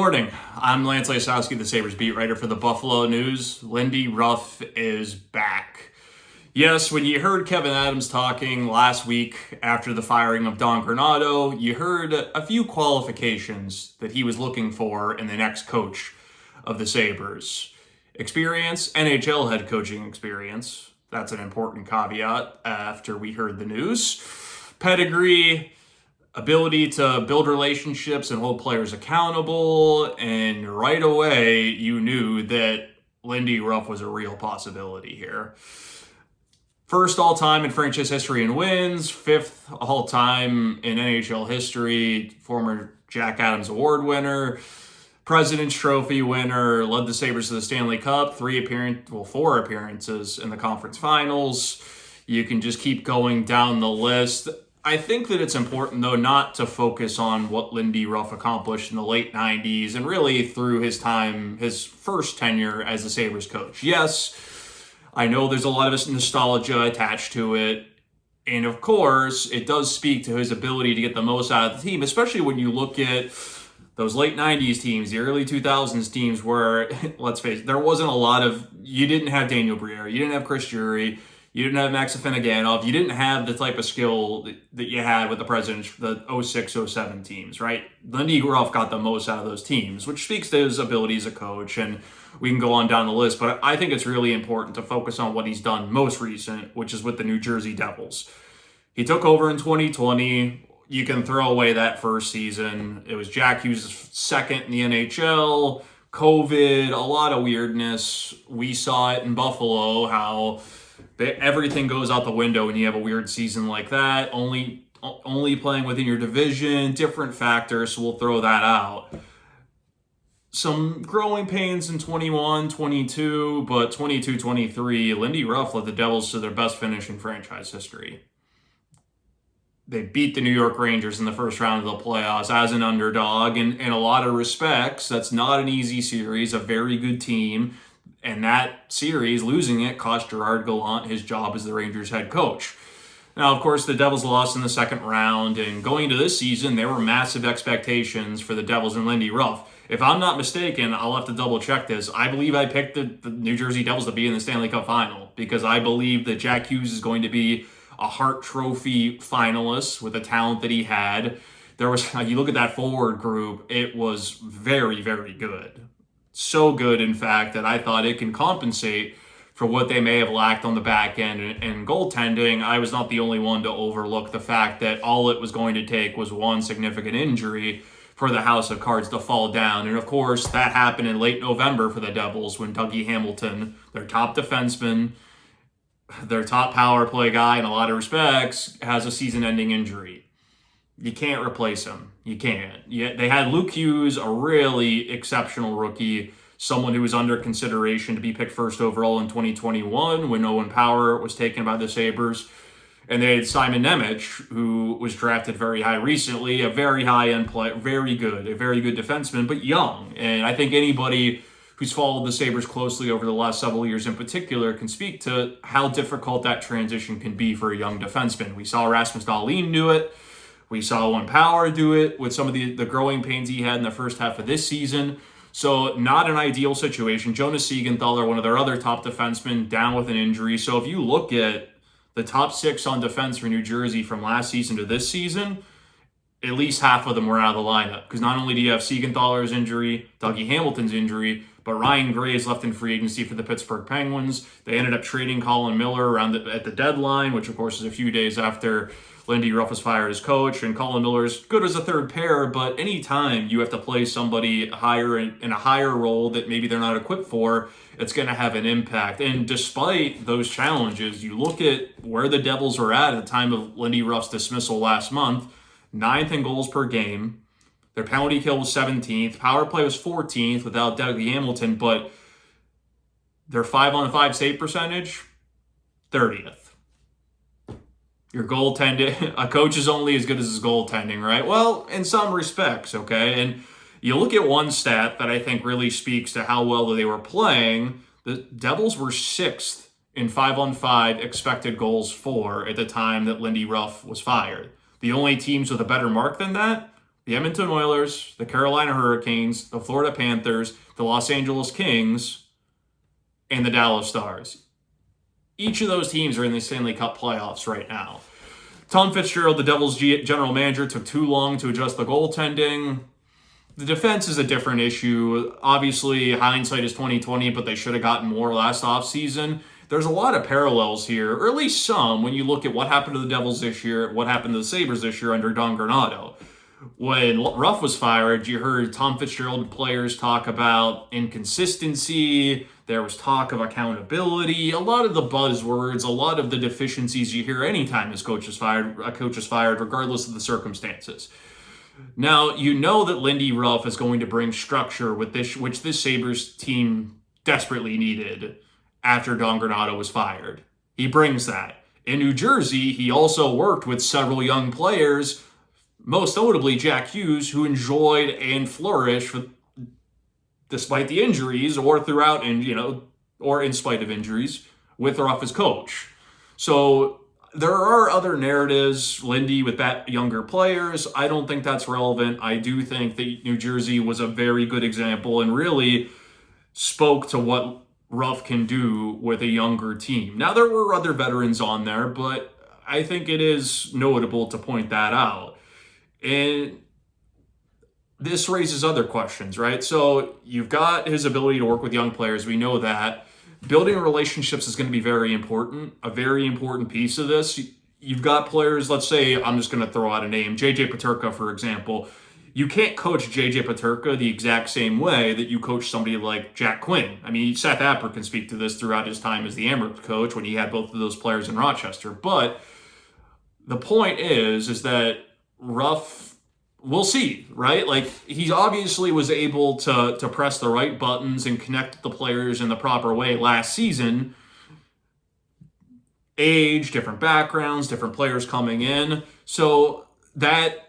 Morning. I'm Lance Lasowski, the Sabres beat writer for the Buffalo News. Lindy Ruff is back. Yes, when you heard Kevyn-Adams talking last week after the firing of Don Granato, you heard a few qualifications that he was looking for in the next coach of the Sabres. Experience, NHL head coaching experience. That's an important caveat after we heard the news. Pedigree, ability to build relationships and hold players accountable, and right away you knew that Lindy Ruff was a real possibility here. First all-time in franchise history in wins, fifth all-time in NHL history, former Jack Adams Award winner, President's Trophy winner, led the Sabres to the Stanley Cup, four appearances in the conference finals. You can just keep going down the list. I think that it's important, though, not to focus on what Lindy Ruff accomplished in the late 90s and really through his time, his first tenure as the Sabres coach. Yes, I know there's a lot of nostalgia attached to it. And of course, it does speak to his ability to get the most out of the team, especially when you look at those late 90s teams, the early 2000s teams where, let's face it, there wasn't a lot of, you didn't have Daniel Briere, you didn't have Chris Drury, you didn't have Max Afinogenov. You didn't have the type of skill that you had with the Presidents, the 06-07 teams, right? Lindy Ruff got the most out of those teams, which speaks to his ability as a coach, and we can go on down the list. But I think it's really important to focus on what he's done most recent, which is with the New Jersey Devils. He took over in 2020. You can throw away that first season. It was Jack Hughes' second in the NHL, COVID, a lot of weirdness. We saw it in Buffalo, how everything goes out the window when you have a weird season like that. Only playing within your division, different factors, so we'll throw that out. Some growing pains in 21, 22, but 22, 23, Lindy Ruff led the Devils to their best finish in franchise history. They beat the New York Rangers in the first round of the playoffs as an underdog. And in a lot of respects, that's not an easy series, a very good team. And that series, losing it, cost Gerard Gallant his job as the Rangers head coach. Now, of course, the Devils lost in the second round, and going into this season, there were massive expectations for the Devils and Lindy Ruff. If I'm not mistaken, I'll have to double check this. I believe I picked the New Jersey Devils to be in the Stanley Cup final because I believe that Jack Hughes is going to be a Hart Trophy finalist with the talent that he had. You look at that forward group, it was very, very good. So good, in fact, that I thought it can compensate for what they may have lacked on the back end and goaltending. I was not the only one to overlook the fact that all it was going to take was one significant injury for the House of Cards to fall down. And of course, that happened in late November for the Devils when Dougie Hamilton, their top defenseman, their top power play guy in a lot of respects, has a season-ending injury. You can't replace him. You can't. They had Luke Hughes, a really exceptional rookie, someone who was under consideration to be picked first overall in 2021 when Owen Power was taken by the Sabres. And they had Simon Nemec, who was drafted very high recently, a very high-end player, a very good defenseman, but young. And I think anybody who's followed the Sabres closely over the last several years in particular can speak to how difficult that transition can be for a young defenseman. We saw Rasmus Dahlin do it. We saw Owen Power do it with some of the growing pains he had in the first half of this season. So not an ideal situation. Jonas Siegenthaler, one of their other top defensemen, down with an injury. So if you look at the top six on defense for New Jersey from last season to this season, at least half of them were out of the lineup. Because not only do you have Siegenthaler's injury, Dougie Hamilton's injury, but Ryan Graves left in free agency for the Pittsburgh Penguins. They ended up trading Colin Miller at the deadline, which of course is a few days after Lindy Ruff was fired as coach, and Colin Miller's good as a third pair, but anytime you have to play somebody higher in a higher role that maybe they're not equipped for, it's going to have an impact. And despite those challenges, you look at where the Devils were at the time of Lindy Ruff's dismissal last month, 9th in goals per game. Their penalty kill was 17th. Power play was 14th without Dougie Hamilton, but their 5-on-5 save percentage, 30th. Your goaltending, a coach is only as good as his goaltending, right? Well, in some respects, okay? And you look at one stat that I think really speaks to how well they were playing. The Devils were 6th in 5-on-5 expected goals for at the time that Lindy Ruff was fired. The only teams with a better mark than that the Edmonton Oilers, the Carolina Hurricanes, the Florida Panthers, the Los Angeles Kings, and the Dallas Stars. Each of those teams are in the Stanley Cup playoffs right now. Tom Fitzgerald, the Devils' general manager, took too long to adjust the goaltending. The defense is a different issue. Obviously, hindsight is 2020, but they should have gotten more last offseason. There's a lot of parallels here, or at least some, when you look at what happened to the Devils this year, what happened to the Sabres this year under Don Granato. When Ruff was fired, you heard Tom Fitzgerald players talk about inconsistency. There was talk of accountability. A lot of the buzzwords, a lot of the deficiencies you hear anytime a coach is fired, regardless of the circumstances. Now, you know that Lindy Ruff is going to bring structure with this, which this Sabres team desperately needed after Don Granato was fired. He brings that. In New Jersey, he also worked with several young players, most notably Jack Hughes, who enjoyed and flourished despite the injuries or throughout, and or in spite of injuries, with Ruff as coach. So there are other narratives, Lindy, with that younger players. I don't think that's relevant. I do think that New Jersey was a very good example and really spoke to what Ruff can do with a younger team. Now, there were other veterans on there, but I think it is notable to point that out. And this raises other questions, right? So you've got his ability to work with young players. We know that. Building relationships is going to be very important, a very important piece of this. You've got players, let's say, I'm just going to throw out a name, JJ Peterka, for example. You can't coach JJ Peterka the exact same way that you coach somebody like Jack Quinn. I mean, Seth Apper can speak to this throughout his time as the Amherst coach when he had both of those players in Rochester. But the point is that Ruff, we'll see, right? Like, he obviously was able to press the right buttons and connect the players in the proper way last season. Age, different backgrounds, different players coming in. So that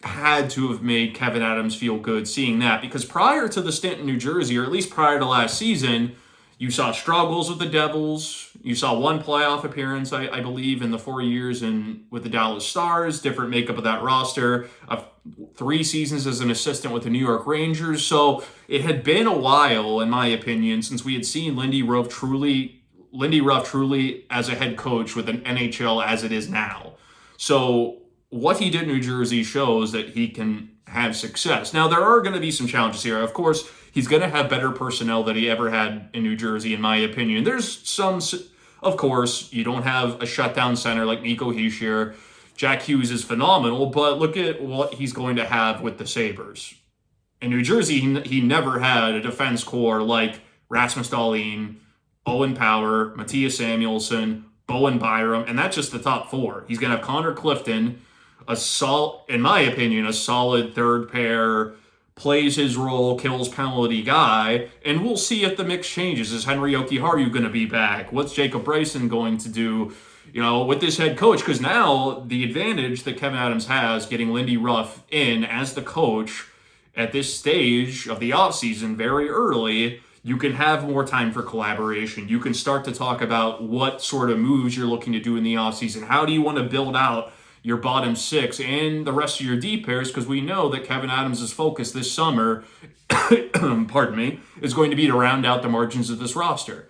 had to have made Kevyn-Adams feel good seeing that, because prior to the stint in New Jersey, or at least prior to last season, you saw struggles with the Devils. You saw one playoff appearance, I believe, in the 4 years with the Dallas Stars, different makeup of that roster, 3 seasons as an assistant with the New York Rangers. So it had been a while, in my opinion, since we had seen Lindy Ruff truly as a head coach with an NHL as it is now. So what he did in New Jersey shows that he can have success. Now, there are going to be some challenges here. Of course, he's going to have better personnel than he ever had in New Jersey, in my opinion. There's some, of course, you don't have a shutdown center like Nico Hischier. Jack Hughes is phenomenal, but look at what he's going to have with the Sabres. In New Jersey, he never had a defense core like Rasmus Dahlin, Owen Power, Matthias Samuelsson, Bowen Byram, and that's just the top 4. He's going to have Connor Clifton, in my opinion, a solid third pair, plays his role, kills penalty guy, and we'll see if the mix changes. Is Henry Jokiharju going to be back? What's Jacob Bryson going to do, with this head coach? Because now the advantage that Kevyn-Adams has getting Lindy Ruff in as the coach at this stage of the offseason very early, you can have more time for collaboration. You can start to talk about what sort of moves you're looking to do in the offseason. How do you want to build out your bottom 6 and the rest of your D pairs? Because we know that Kevyn-Adams' focus this summer, is going to be to round out the margins of this roster.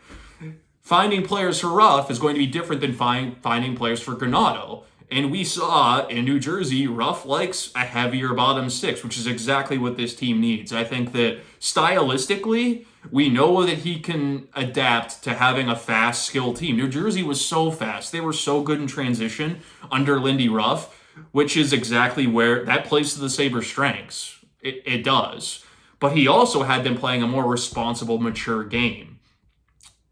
Finding players for Ruff is going to be different than finding players for Granato. And we saw in New Jersey, Ruff likes a heavier bottom 6, which is exactly what this team needs. I think that stylistically, we know that he can adapt to having a fast, skilled team. New Jersey was so fast. They were so good in transition under Lindy Ruff, which is exactly where that plays to the Sabres' strengths. It does. But he also had them playing a more responsible, mature game.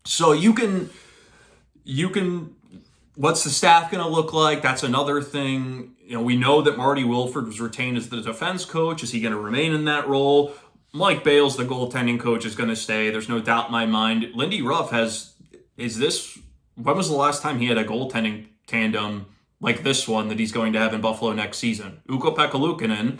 So you can what's the staff going to look like? That's another thing. We know that Marty Wilford was retained as the defense coach. Is he going to remain in that role? Mike Bales, the goaltending coach, is going to stay. There's no doubt in my mind. Lindy Ruff when was the last time he had a goaltending tandem like this one that he's going to have in Buffalo next season? Ukko-Pekka Luukkonen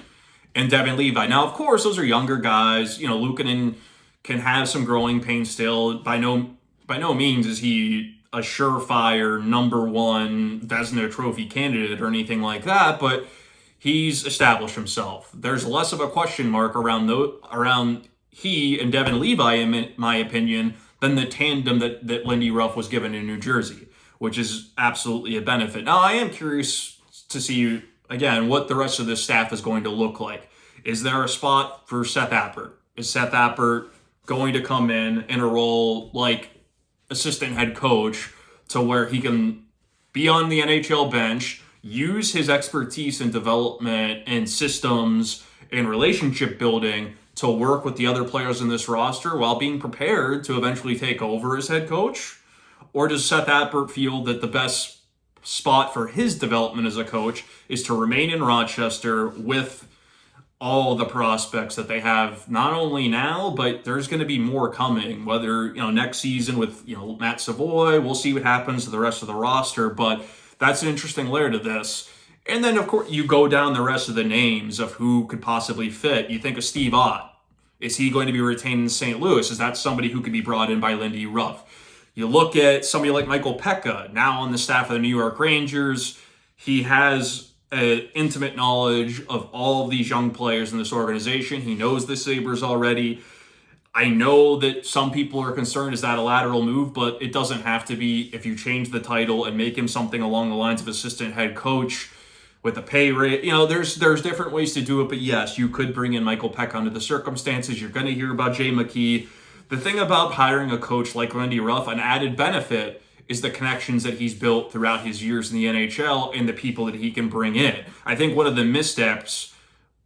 and Devin Levi. Now, of course, those are younger guys. Luukkonen can have some growing pains still. By no means is he a surefire number 1 Vezina Trophy candidate or anything like that, but he's established himself. There's less of a question mark around he and Devin Levi, in my opinion, than the tandem that Lindy Ruff was given in New Jersey, which is absolutely a benefit. Now, I am curious to see, again, what the rest of this staff is going to look like. Is there a spot for Seth Appert? Is Seth Appert going to come in a role like assistant head coach to where he can be on the NHL bench, use his expertise in development and systems and relationship building to work with the other players in this roster while being prepared to eventually take over as head coach? Or does Seth Appert feel that the best spot for his development as a coach is to remain in Rochester with all the prospects that they have, not only now, but there's going to be more coming, whether, next season with, Matt Savoy, we'll see what happens to the rest of the roster, but that's an interesting layer to this. And then, of course, you go down the rest of the names of who could possibly fit. You think of Steve Ott. Is he going to be retained in St. Louis? Is that somebody who could be brought in by Lindy Ruff? You look at somebody like Michael Pekka, now on the staff of the New York Rangers. He has an intimate knowledge of all of these young players in this organization. He knows the Sabres already. I know that some people are concerned, is that a lateral move? But it doesn't have to be if you change the title and make him something along the lines of assistant head coach with a pay rate. There's different ways to do it. But yes, you could bring in Michael Pekka under the circumstances. You're going to hear about Jay McKee. The thing about hiring a coach like Lindy Ruff, an added benefit is the connections that he's built throughout his years in the NHL and the people that he can bring in. I think one of the missteps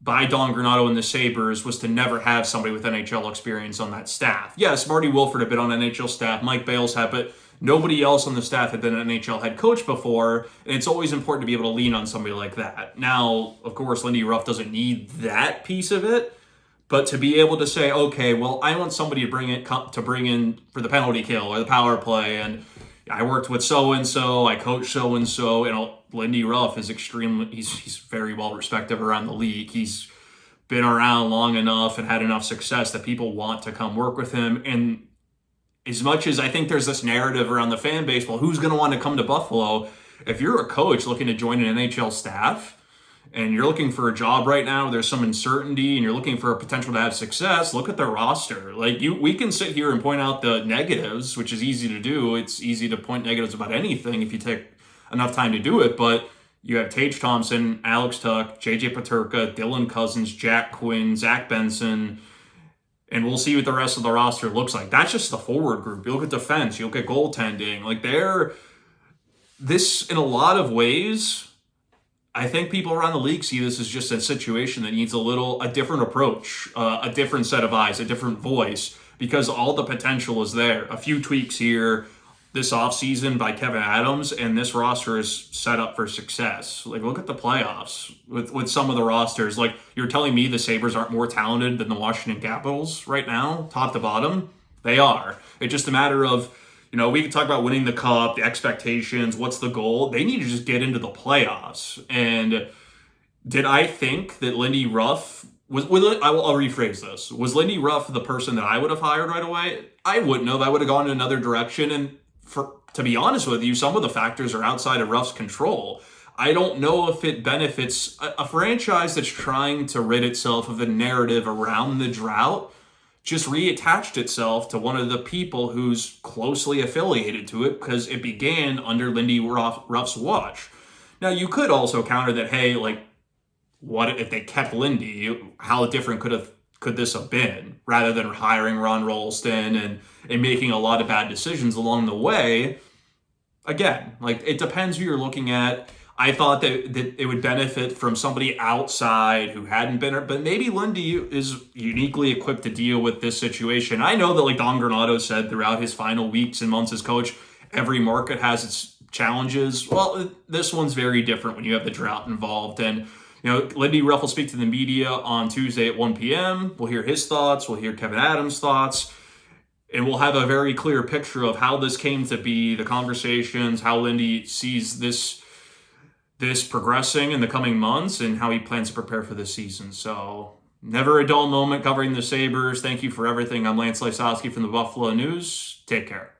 by Don Granato and the Sabres was to never have somebody with NHL experience on that staff. Yes, Marty Wilford had been on NHL staff, Mike Bales had, but nobody else on the staff had been an NHL head coach before, and it's always important to be able to lean on somebody like that. Now, of course, Lindy Ruff doesn't need that piece of it, but to be able to say, okay, well, I want somebody to bring in for the penalty kill or the power play, and I worked with so-and-so, I coached so-and-so, Lindy Ruff is he's very well respected around the league. He's been around long enough and had enough success that people want to come work with him. And as much as I think there's this narrative around the fan base, well, who's going to want to come to Buffalo? If you're a coach looking to join an NHL staff and you're looking for a job right now, there's some uncertainty and you're looking for a potential to have success, look at the roster. We can sit here and point out the negatives, which is easy to do. It's easy to point negatives about anything if you take enough time to do it, but you have Tage Thompson, Alex Tuch, JJ Peterka, Dylan Cousins, Jack Quinn, Zach Benson, and we'll see what the rest of the roster looks like. That's just the forward group. You look at defense, you look at goaltending. This in a lot of ways, I think people around the league see this as just a situation that needs a different approach, a different set of eyes, a different voice, because all the potential is there. A few tweaks here this offseason by Kevyn-Adams, and this roster is set up for success. Look at the playoffs with some of the rosters. You're telling me the Sabres aren't more talented than the Washington Capitals right now, top to bottom? They are. It's just a matter of, we can talk about winning the cup, the expectations, what's the goal. They need to just get into the playoffs. And did I think that Lindy Ruff I'll rephrase this. Was Lindy Ruff the person that I would have hired right away? I wouldn't have. I would have gone in another direction. And to be honest with you, some of the factors are outside of Ruff's control. I don't know if it benefits a franchise that's trying to rid itself of the narrative around the drought. Just reattached itself to one of the people who's closely affiliated to it because it began under Lindy Ruff's watch. Now, you could also counter that, hey, what if they kept Lindy? How different could this have been, rather than hiring Ron Rolston and making a lot of bad decisions along the way? Again, it depends who you're looking at. I thought that it would benefit from somebody outside who hadn't been, but maybe Lindy is uniquely equipped to deal with this situation. I know that, Don Granato said throughout his final weeks and months as coach, every market has its challenges. Well, this one's very different when you have the drought involved. And Lindy Ruff will speak to the media on Tuesday at 1 p.m. We'll hear his thoughts. We'll hear Kevyn-Adams' thoughts. And we'll have a very clear picture of how this came to be, the conversations, how Lindy sees this progressing in the coming months, and how he plans to prepare for this season. So, never a dull moment covering the Sabres. Thank you for everything. I'm Lance Lysowski from the Buffalo News. Take care.